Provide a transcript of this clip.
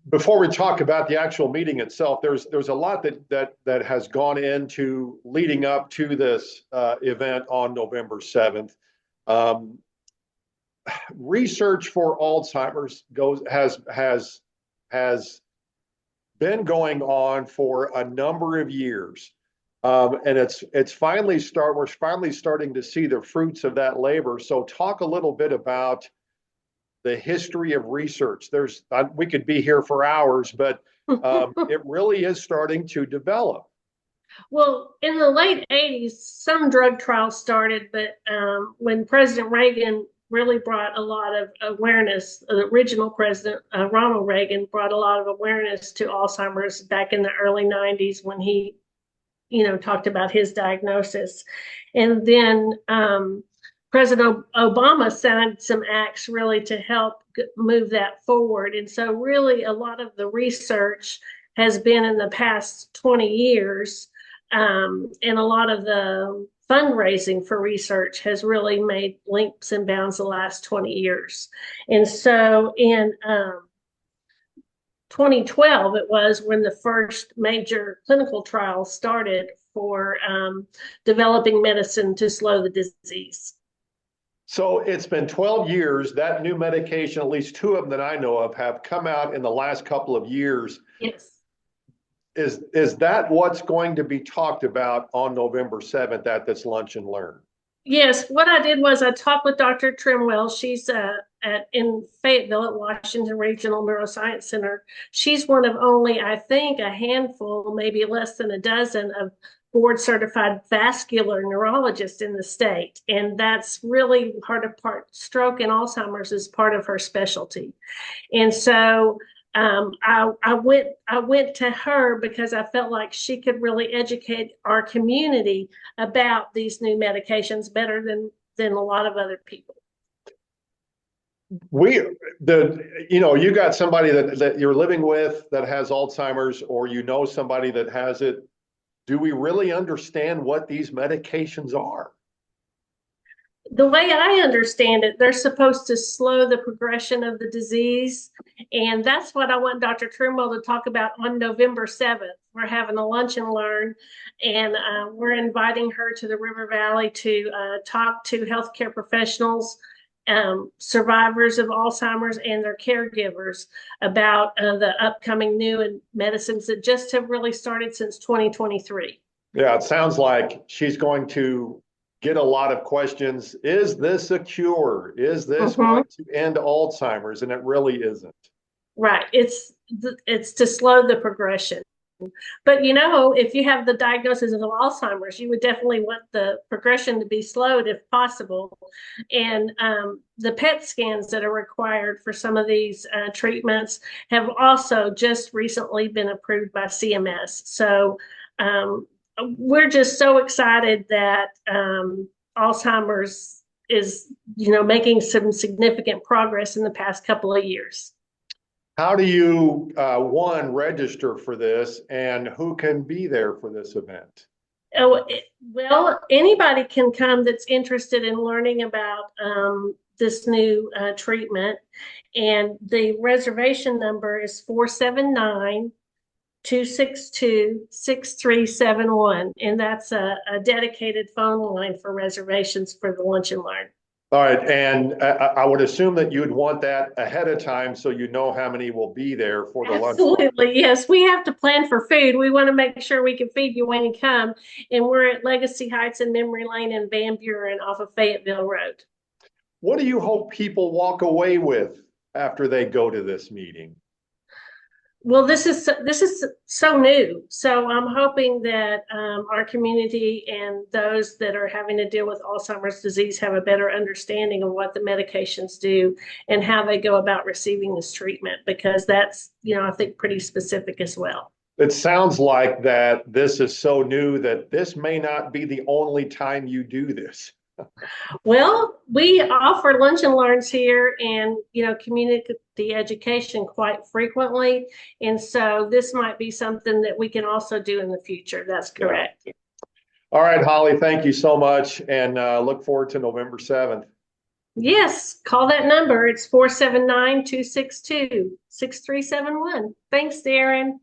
before we talk about the actual meeting itself, there's a lot that has gone into leading up to this event on November 7th. Um, Research for Alzheimer's has been going on for a number of years. And we're finally starting to see the fruits of that labor. So talk a little bit about the history of research. We could be here for hours, but it really is starting to develop. Well, in the late 80s, some drug trials started, but when President Reagan really brought a lot of awareness, the original President Ronald Reagan brought a lot of awareness to Alzheimer's back in the early 90s when he, talked about his diagnosis. And then President Obama signed some acts really to help move that forward. And so really a lot of the research has been in the past 20 years. And a lot of the fundraising for research has really made leaps and bounds the last 20 years. And so in 2012, it was when the first major clinical trial started for developing medicine to slow the disease. So it's been 12 years. That new medication, at least two of them that I know of, have come out in the last couple of years. Yes. Is that what's going to be talked about on November 7th at this Lunch and Learn? Yes, what I did was I talked with Dr. Trimwell. She's in Fayetteville at Washington Regional Neuroscience Center. She's one of only, I think, a handful, maybe less than a dozen of board certified vascular neurologists in the state. And that's really stroke and Alzheimer's is part of her specialty. And so I went to her because I felt like she could really educate our community about these new medications better than a lot of other people. You got somebody that you're living with that has Alzheimer's, or somebody that has it. Do we really understand what these medications are? The way I understand it, they're supposed to slow the progression of the disease. And that's what I want Dr. Trimwell to talk about on November 7th. We're having a lunch and learn, and we're inviting her to the River Valley to talk to healthcare professionals, survivors of Alzheimer's, and their caregivers about the upcoming new medicines that just have really started since 2023. Yeah, it sounds like she's going to get a lot of questions. Is this a cure? Is this going to end Alzheimer's? And it really isn't. Right. It's to slow the progression. But if you have the diagnosis of Alzheimer's, you would definitely want the progression to be slowed if possible. And the PET scans that are required for some of these treatments have also just recently been approved by CMS. So we're just so excited that Alzheimer's is, making some significant progress in the past couple of years. How do you, register for this, and who can be there for this event? Oh, well, anybody can come that's interested in learning about this new treatment. And the reservation number is 479-262-6371. And that's a dedicated phone line for reservations for the Lunch and Learn. All right, and I would assume that you'd want that ahead of time so you know how many will be there for the lunch. Absolutely, yes. We have to plan for food. We want to make sure we can feed you when you come. And we're at Legacy Heights and Memory Lane in Van Buren off of Fayetteville Road. What do you hope people walk away with after they go to this meeting? Well, this is so new. So I'm hoping that our community and those that are having to deal with Alzheimer's disease have a better understanding of what the medications do and how they go about receiving this treatment, because that's, I think pretty specific as well. It sounds like that this is so new that this may not be the only time you do this. Well, we offer lunch and learns here and, community education quite frequently. And so this might be something that we can also do in the future. That's correct. Yeah. All right, Holly, thank you so much. And look forward to November 7th. Yes, call that number. It's 479-262-6371. Thanks, Darren.